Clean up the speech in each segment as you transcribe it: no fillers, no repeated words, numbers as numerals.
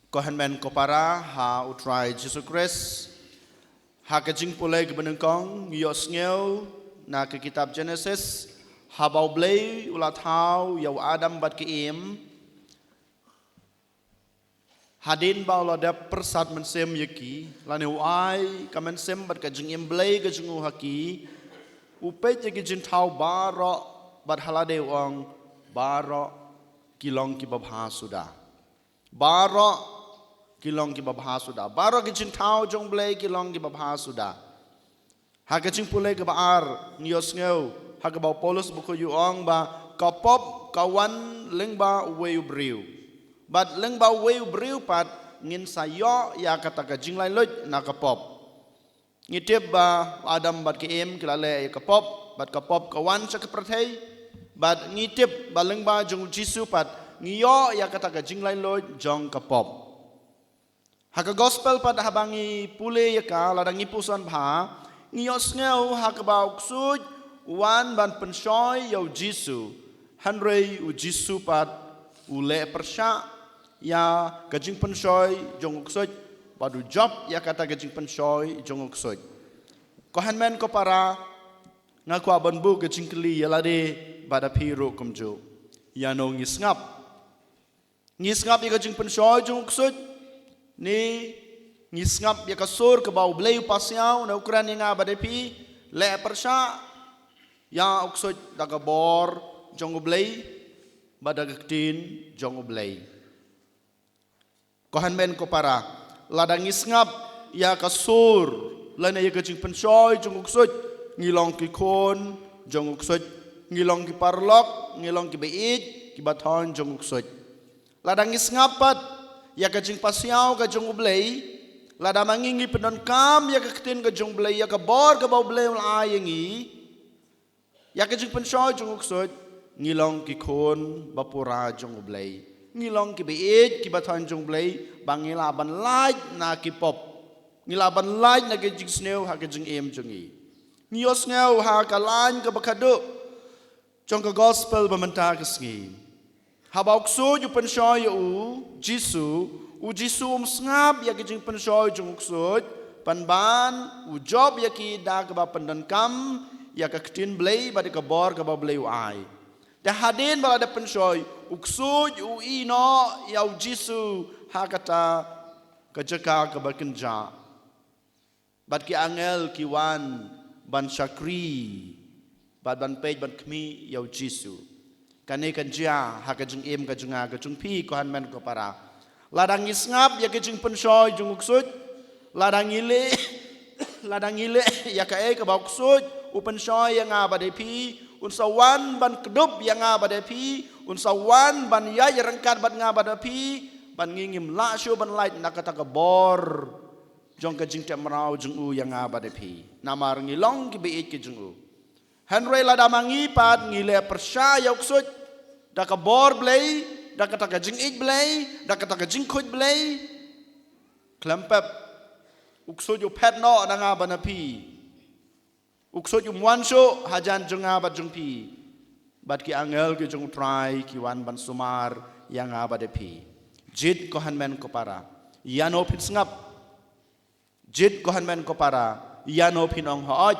Kohanmen kopara ha utrai Jesus Christ ha kajing pulai kebenengkong ngiyos ngeu na ke kitab Genesis ha bau blei ulat hau yau Adam bat keim hadin bau lada persat mensem yaki laneu ai kamen sem bat kajing im blei kajing haki upe jegi jin thau baro bat halade ong baro kilong ki babha sudah baro kilong ki babha sudah baro ki jin thau jong blei kilong ki babha sudah ha kajing pulai ke baar ngiyos ngeu ha ke bau Paulus buku yu ong ba kapop kawan leng ba weu briu bat leng ba weu briu pat ngin sayo ya kata kajing lain loj na kapop ngitip ba Adam bat ke em kilale kapop bat kapop kawan sa keperthai bat ngitip ba leng ba jong jisu pat ngiyo ya kata kajing lain loj jong kapop haka gospel pada habangi pule yaka ladangi pusan bha ngiyos ngeu haka bauk suj wan ban pensoy yau jisu hanrei u jisu pat ule persya ya kajing pensoy jonguk suj padu job ya kata kajing pensoy jonguk suj kohanmen ko para ngaku aban bu kajing keli yalade pada piru kumju ya no ngisngap ya kajing pensoy jonguk suj ni ngisngap ya kasur ke bau blei pasiau na ukuran yang abadapi le persya ya uksud daga bor jongo blei badaga tin jongo blei kohan men ko para ladang ngisngap ya kasur lana ya kajing pensoy jongo uksud ngilong ki kon jongo uksud ngilong ki parlok ngilong ki beit ki bathon jongo uksud ladang ngisngapat ya kajing pasiau ka jong blei lada mangingi pendon kam ya ketin ka jong blei ya ka bor ka bau blei layangi ya kajing pensoy jong uksud ngilong ki kon bapura jong blei ngilong ki beit ki bathon jong blei bangilaban laij na ki pop ngilaban laij na kajing sneu ha kajing em jongi ngiyos ngeu ha ka lan ka bakadu jong ka gospel bamenta kesngi habau ksu ju pensoy u jisu ngap ya kajing pensoy jong uksud panban u job ya ki da ka ba pendan kam ya ka ketin blei ba ka bor ka ba blei ai da hadin ba da pensoy uksud u ino ya u jisu ha kata ka jaka ka ba kenja bat ki angel ki wan ban syakri ban pej ban kmi ya u jisu kane kanjia ha kajing em kajunga kajung pi kohan men ko para ladang ngisngap ya kajing pensoy jung uksud ladang ile ya ka e ka bau uksud u pensoy yang abade pi un sawan ban kedub yang abade pi un sawan ban ya rengkat ban ngabade pi ban ngingim la syu ban lait nak kata ka bor jong kajing temrau jung u yang abade pi namar ngilong ki beit ki jung u hanrei ladamangi pat ngile persya ya uksud da ka bor blei da kata ka jing ik blei da kata ka jing khut blei klampep uksud yu pet no da nga banapi uksud yu mwanso hajan junga bat jungpi bat ki angel ki jung try ki wan ban sumar yang abadapi jid kohan men ko para yano pin ngap jid kohan men ko para yano pin ong hooj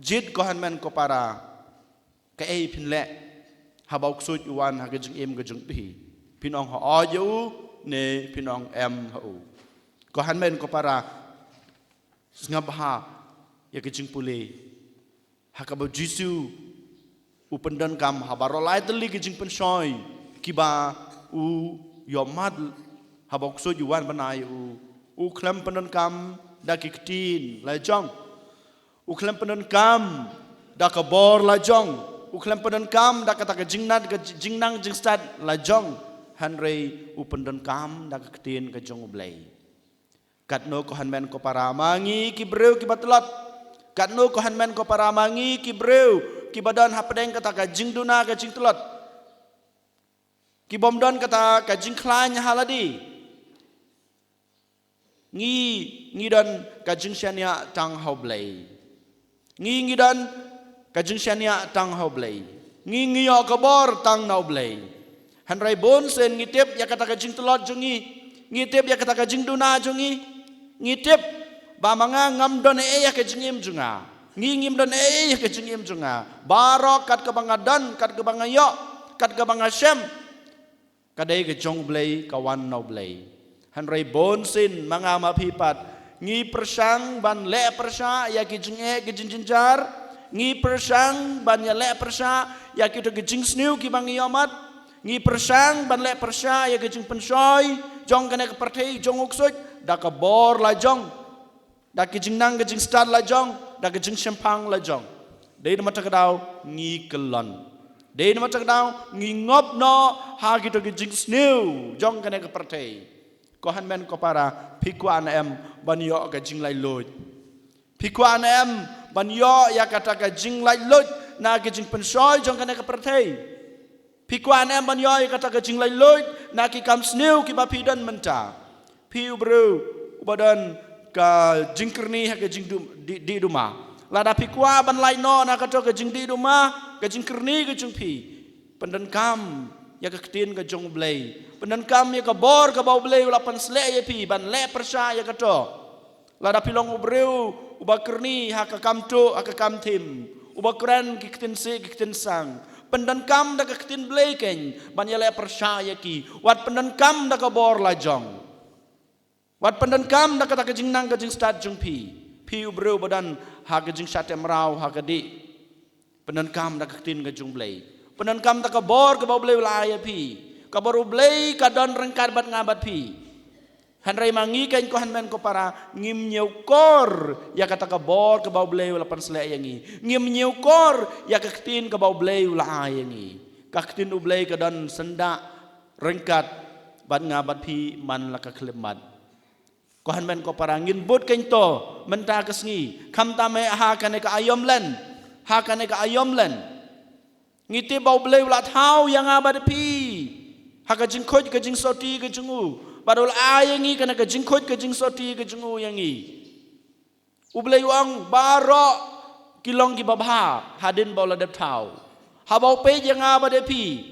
jid kohan men ko para ka ei pin le habau ksut wan ha kajing em kajing pi pinong ha ayu ne pinong em ha u ko han men ko para ngab ha ya kajing pule ha ka ba jisu u pendan kam ha baro lai teli kajing pensoy kiba u yomad habau ksut wan banai u klam pendan kam da kiktin lai jong u klam pendan kam da ka bor lai jong uklam pendan kam da kata ka jingnang jingstat la jong hanrei u pendan kam da ka ketin ka jong blei katno ko hanmen ko para mangi ki breu ki batlat katno ko hanmen ko para mangi ki breu ki badan hapdeng kata ka jingduna ka jingtlat ki bomdon kata ka jingklan haladi ngi dan ka jingsyania tang hau blei ngi dan kajing syania tang hau blei ngingiyo kabor tang nau blei hanrai bon sen ngitip ya kata kajing telot jungi ngitip ya kata kajing duna jungi ngitip ba manga ngam don ya kajingim junga ngingim don ya kajingim junga barok kat kebangadan kat kebangayo kat kebangasem kadai kejong blay kawan no blay hanrei bonsin mga mapipat ngi persang ban le persa ya kajing kajinjar ngi persang ban ya le persa ya kita kajing sniu ki bangiyomat ngi persang ban le persa ya kajing pensoy jong kena keperti jong uksut dak bor la jong dak kajing nang kajing stad la jong dak kajing sempang la jong dei mata kadau ngi kelon dei mata kadau ngi ngop no ha kita kajing sniu jong kena keperti ko han men ko para pikuan em ban yo kajing lai loj pikuan em ban yo ya kata kajing lai loj na kajing pensoy jong kena keperti Pikuan em ban yoy kata kajing lai loj na ki kam sniu ki bapidan menta piu bro badan ka jingkerni ha kajing di rumah lada pikwa ban lai no na kata kajing di rumah kajing kerni kajing pi pendan kam ya ka ketin ka jong blay pendan kam ya ka bor ka bau blay ula pan sle ya pi ban le persa ya kata lada pilong bro uba kerni ha ka kam to ha ka kam tim uba kran ki ketin se ki ketin sang pendan kam da ketin blay ken ban ya le percaya ki wat pendan kam da ka bor la jong wat pendan kam da kata kajing nang kajing stad jong pi bro badan ha kajing satem rau ha kadi pendan kam da ketin kajing blay pendan kam da ka bor ka bau blay la ya pi ka bor blay ka don rengkar bat ngabat pi hanrei mangi ken ko hanmen ko para ngim nyeukor ya kata ka bor ka bau blay la pan sle yangi ngim nyeukor ya ka ketin ka bau blay la yangi ka ketin u blay ka don senda rengkat bat ngabat pi man la ka klemat ko hanmen ko para ngin bot ken to menta kesngi kam tame ha kane ka ayom len ha kane ka ayom len ngiti bau blay la thau yang ngabat pi ha ka jing khoj ka jing soti ka jingu Badul ayangi kena kajing khoj kajing soti kajing uyangi. Ublay uang baro kilong ki babha hadin bola dep tau. Habau pe yang abade pi.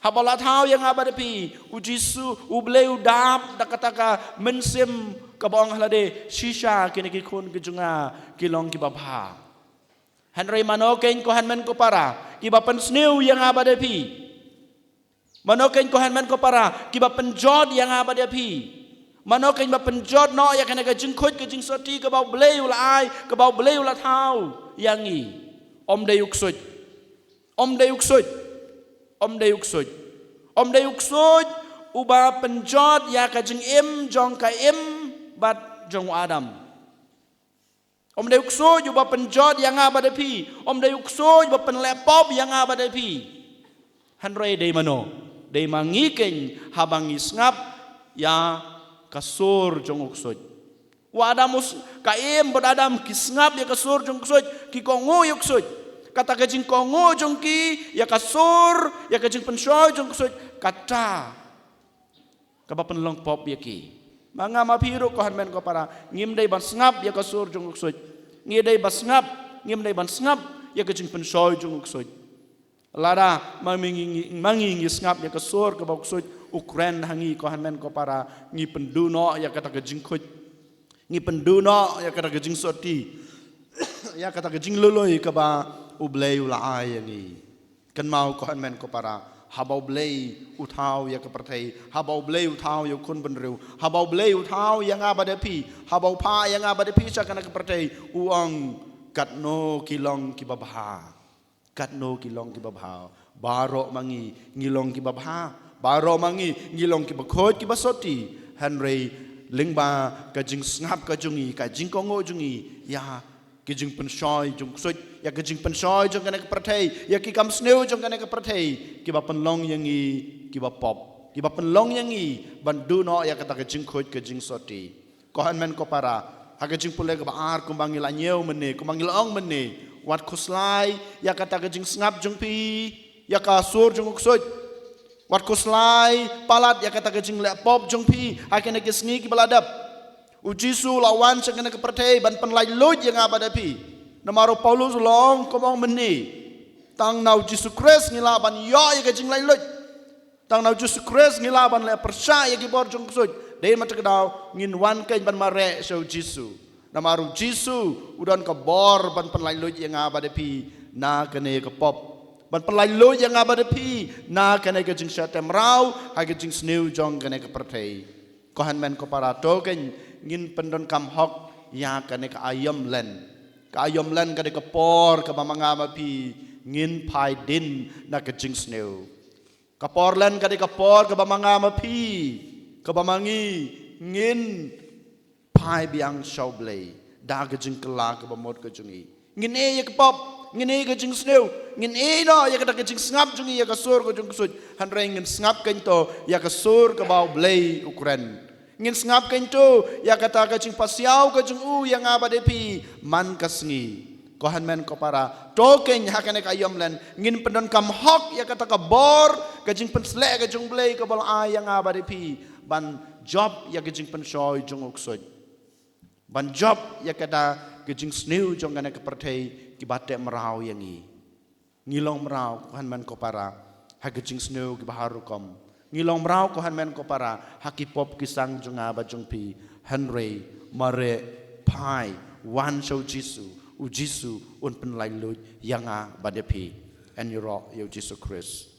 Habau la tau yang abade pi. Ujisu ublay udap dakataka mensim kabong halade shisha kini ki kun kajunga kilong ki babha. Hanrei mano ken ko hanmen ko para ki bapan sniu yang abade pi. Manokin ko hanman ko para kiba penjod yang abade pi manokin ba penjod no ya kana kajing khoj kajing soti ka bau blay ula ai ka bau blay ula thau yangi om de yuksoj om de yuksoj om de yuksoj om de yuksoj uba penjod ya kajing im jong ka im bat jong adam om de yuksoj uba penjod yang abade pi om de yuksoj ba penlepop yang abade pi hanrei de mano Dei mangiken habang isngap ya kasur jong uksoj. Wa adamus kaim bod adam kisngap ya kasur jong uksoj ki kongo yuksoj. Kata kajing kongo jong ki ya kasur ya kajing pensoy jong uksoj kata kabapen long pop ya ki. Manga mapiru ko hanmen ko para ngim dei ban ngap ya kasur jong uksoj. Ngi dei bas ngap ngim dei ban ngap ya kajing pensoy jong uksoj. Lada mangingi ngap ya kasur ke baksud Ukren hangi ko hanmen ko para ngi penduno ya kata kajing khoj ngi penduno ya kata kajing soti ya kata kajing loloi ka ba ublay ula ai ngi kan mau ko hanmen ko para habau blay uthau ya ka perthai habau blay uthau ya kun benreu habau blay uthau ya ngabade pi habau pha ya ngabade pi sa kana ka perthai uang katno kilong ki babha katno kilong ki babha baro mangi ngilong ki babha baro mangi ngilong ki bakhoj ki basoti hanrei lingba kajing ngap kajungi kajing kongo jungi ya kajing pensoy jung soj ya kajing pensoy jung kana ka prathai ya ki kam sneu jung kana ka prathai ki ba penlong yangi ki ba pop ki ba penlong yangi bandu no ya kata kajing khoj kajing soti ko hanmen ko para ha kajing pule ka ba ar kumbangi la nyeu mene kumbangi ong mene wat kuslai ya kata kajing ngap jung pi ya kasur jung uksoj wat kuslai palat ya kata kajing le pop jung pi akene kisngi ki baladap ujisu lawan sakene ke perthai ban penlai loj yang abada pi namaro Paulus long komong meni tang nau Yesus Kristus ngila ban yo ya kajing lai loj tang nau Yesus Kristus ngila ban le percaya ki bor jung uksoj dei matakdaw ngin wan kain ban mare so Jisu namaru Jisu udan ka bor ban penlai lu yang abade pi na kene ka pop ban penlai lu yang abade pi na kene ka jing satem rau ha ka jing sneu jong kene ka pertei kohan men ko para to ken ngin pendon kam hok ya kene ka ayam len ka de ka por ka mamanga ma pi ngin pai din na ka jing sneu kapor len ka de kapor ka bamanga ma pi ka bamangi ngin pai biang shaublei da ka jing kala ka bamot ka jungi ngin e ya ka pop ngin e ka jing sneu ngin e no ya ka da ka jing ngap jungi ya ka sur ka jung sut han reng ngin ngap kan to ya ka sur ka bau blei ukren ngin ngap kan to ya ka ta ka jing pasiau ka jung u yang aba de pi man ka sngi kohan men ko para token hakane kayom len ngin pendon kam hok ya kata ka bor ka jing pensle ka jung blei ka bal ayang abade pi ban job ya ka jing pensoi jung uksoj ban job ya kata ka jing sneu jong ngane ka pertei ki bate merau yangi ngilong merau kohan men ko para ha ka jing sneu ki baharu kom ngilong merau kohan men ko para hakipop kisang jung aba jung pi Henry mare pai wan show Jisu u Jisu un penlai lu yang a badepi en yuro yo Jisu Christ